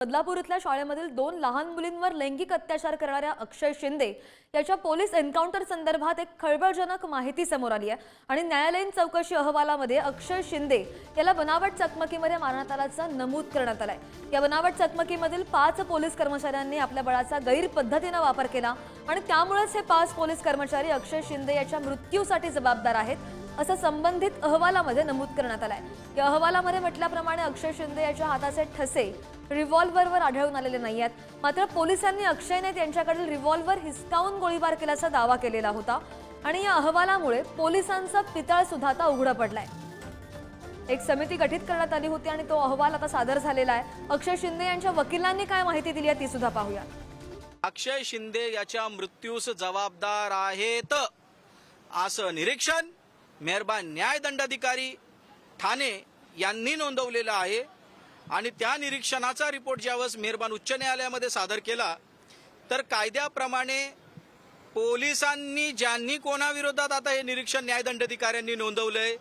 बदलापूर इथल्या शाळेमधील 2 लहान मुलींवर लैंगिक अत्याचार करणाऱ्या अक्षय शिंदे याच्या पोलीस एन्काउंटर संदर्भात एक खळबळजनक माहिती समोर आली आहे आणि न्यायालयीन चौकशी अहवालामध्ये अक्षय शिंदे याला बनावट चकमकीमध्ये मारण्यात आल्याचं नमूद करण्यात आलंय। या बनावट चकमकीमधील 5 पोलीस कर्मचाऱ्यांनी आपल्या बळाचा गैरपद्धतीने वापर केला आणि त्यामुळेच हे 5 पोलीस कर्मचारी अक्षय शिंदे याच्या मृत्यूसाठी जबाबदार आहेत असं संबंधित अहवालामध्ये नमूद करण्यात आलंय। या अहवालामध्ये म्हटल्याप्रमाणे अक्षय शिंदे याच्या हाताचे ठसे रिव्हॉल्व्हरवर आढळून आलेले नाहीयेत। मात्र पोलिसांनी अक्षयने त्यांच्याकडील रिव्हॉल्व्हर हिसकावून गोळीबार केल्याचा दावा केलेला होता आणि या अहवालामुळे पोलिसांचा पितळ सुद्धा आता उघड पडलाय। एक समिती गठीत करण्यात आली होती आणि तो अहवाल आता सादर झालेला आहे। अक्षय शिंदे यांच्या वकिलांनी काय माहिती दिली आहे ती सुद्धा पाहूया। अक्षय शिंदे याच्या मृत्यूस जबाबदार आहेत असं निरीक्षण मेहरबान न्याय दंडाधिकारी ठाणे यांनी नोंदवलेलं आहे आणि त्या निरीक्षणाचा रिपोर्ट ज्यावेळेस मेहरबान उच्च न्यायालयामध्ये सादर केला तर कायद्याप्रमाणे पोलिसांनी ज्यांनी कोणाविरोधात आता हे निरीक्षण न्याय दंडाधिकाऱ्यांनी नोंदवलंय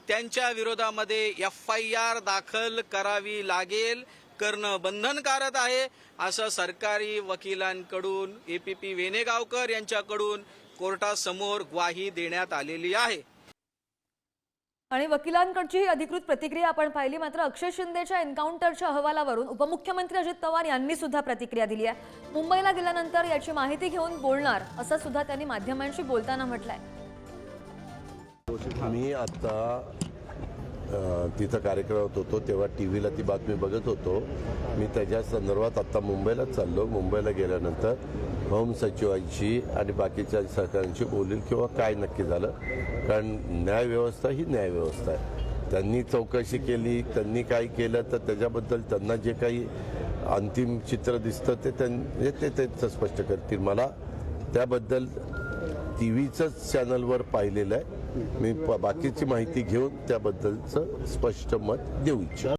त्यांच्या विरोधामध्ये FIR दाखल करावी लागेल, करणं बंधनकारक आहे असं सरकारी वकिलांकडून APP वेनेगावकर यांच्याकडून कोर्टासमोर ग्वाही देण्यात आलेली आहे। आणि वकिलांकडची ही अधिकृत प्रतिक्रिया आपण पाहिली। मात्र अक्षय शिंदेच्या एन्काउंटरच्या अहवालावरून उपमुख्यमंत्री अजित पवार यांनी सुद्धा प्रतिक्रिया दिली आहे। मुंबईला गेल्यानंतर याची माहिती घेऊन बोलणार असं सुद्धा त्यांनी माध्यमांशी बोलताना म्हटलंय। मी आता तिथं कार्यक्रमात होतो तेव्हा टीव्हीला ती बातमी बघत होतो। मी त्याच्या संदर्भात आता मुंबईला चाललो। मुंबईला गेल्यानंतर होम सचिवांशी आणि बाकीच्या सरकारांशी बोलील किंवा काय नक्की झालं, कारण न्यायव्यवस्था ही न्यायव्यवस्था आहे। त्यांनी चौकशी केली, त्यांनी काय केलं तर त्याच्याबद्दल त्यांना जे काही अंतिम चित्र दिसतं ते स्पष्ट करतील। मला त्याबद्दल टीव्हीचंच चॅनलवर पाहिलेलं आहे। मी बाकीची माहिती घेऊन त्याबद्दलचं स्पष्ट मत देऊ इच्छितो।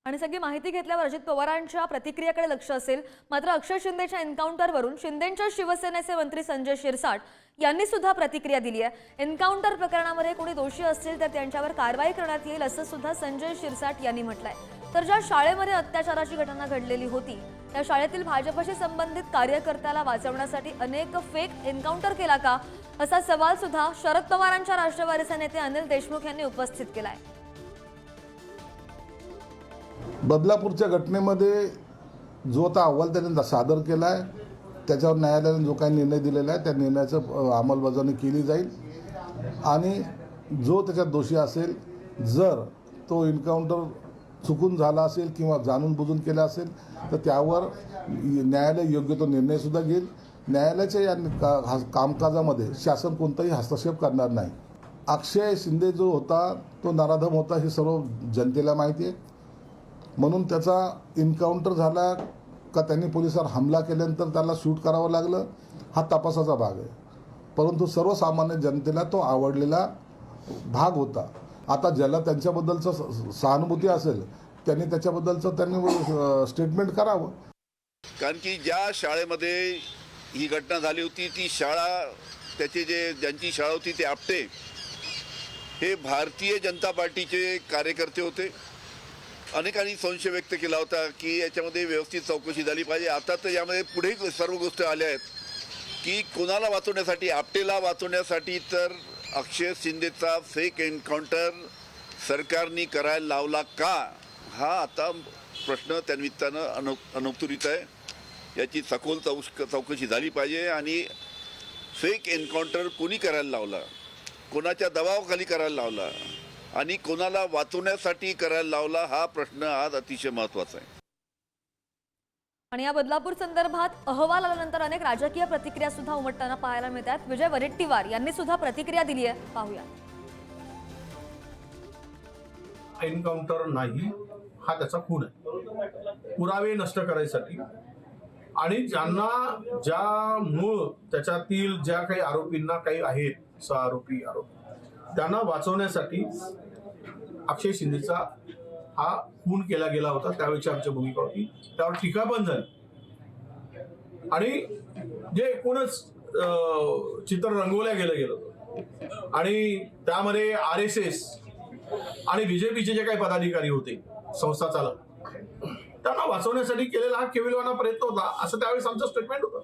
आणि सगळी माहिती घेतल्यावर अजित पवारांच्या प्रतिक्रियेकडे लक्ष असेल। मात्र अक्षय शिंदेच्या एन्काउंटरवरून शिंदेच्या शिवसेनेचे मंत्री संजय शिरसाट यांनी सुद्धा प्रतिक्रिया दिली आहे। एन्काउंटर प्रकरणामध्ये कोणी दोषी असतील तर त्यांच्यावर कारवाई करण्यात येईल असं सुद्धा संजय शिरसाट यांनी म्हटलंय। तर ज्या शाळेमध्ये अत्याचाराची घटना घडलेली होती त्या शाळेतील भाजपशी संबंधित कार्यकर्त्याला वाचवण्यासाठी अनेक फेक एन्काउंटर केला का असा सवाल सुद्धा शरद पवारांच्या राष्ट्रवादीचे नेते अनिल देशमुख यांनी उपस्थित केलाय। बदलापूरच्या घटनेमध्ये जो आता अहवाल त्यांनी सादर केला आहे त्याच्यावर न्यायालयाने जो काही निर्णय दिलेला आहे त्या निर्णयाचं अंमलबजावणी केली जाईल आणि जो त्याच्यात दोषी असेल, जर तो एन्काउंटर चुकून झाला असेल किंवा जाणून बुजून केला असेल तर त्यावर न्यायालय योग्य तो निर्णयसुद्धा घेईल। न्यायालयाच्या या कामकाजामध्ये शासन कोणताही हस्तक्षेप करणार नाही। अक्षय शिंदे जो होता तो नराधम होता हे सर्व जनतेला माहिती आहे, म्हणून त्याचा एन्काउंटर झाला का त्यांनी पोलिसांवर हमला केल्यानंतर त्याला शूट करावं लागलं हा तपासाचा भाग आहे, परंतु सर्वसामान्य जनतेला तो आवडलेला भाग होता। आता ज्याला त्यांच्याबद्दलचं सहानुभूती असेल त्यांनी त्याच्याबद्दलचं त्यांनी स्टेटमेंट करावं। कारण की ज्या शाळेमध्ये ही घटना झाली होती ती शाळा त्याचे ज्यांची शाळा होती ते आपटे हे भारतीय जनता पार्टीचे कार्यकर्ते होते। अनेकांनी संशय व्यक्त केला होता की याच्यामध्ये व्यवस्थित चौकशी झाली पाहिजे। आता तर यामध्ये पुढे सर्व गोष्टी आल्या आहेत की कोणाला वाचवण्यासाठी, आपटेला वाचवण्यासाठी तर अक्षय शिंदेचा फेक एन्काउंटर सरकारने करायला लावला का हा आता प्रश्न त्यानिमित्तानं अनुत्तरित आहे। याची सखोल चौकशी झाली पाहिजे आणि फेक एन्काउंटर कोणी करायला लावला, कोणाच्या दबावाखाली करायला लावला आणि कोणाला वाचवण्यासाठी करायला लावला हा प्रश्न आज अतिशय महत्त्वाचा आहे। आणि या बदलापूर संदर्भात अहवाल आल्यानंतर अनेक राजकीय प्रतिक्रिया सुद्धा उमटताना पाहायला मिळतात। विजय वडेट्टीवार यांनी सुद्धा प्रतिक्रिया दिली आहे, पाहूया। एन्काउंटर नाही, हा त्याचा खून आहे, पुरावे नष्ट करायसाठी आणि ज्यांना ज्या मूळ त्याच्यातील ज्या काही आरोपींना काही आहेत 6 आरोपी त्यांना वाचवण्यासाठी अक्षय शिंदेचा हा खून केला गेला होता। त्यावेळची आमची भूमिका होती, त्यावर टीका पण झाली आणि जे एकूणच चित्र रंगवल्या गेलं आणि त्यामध्ये RSS आणि बीजेपीचे जे काही पदाधिकारी होते, संस्था चालक त्यांना वाचवण्यासाठी केलेला हा केविलवाना प्रयत्न होता असं त्यावेळेस आमचं स्टेटमेंट होतं.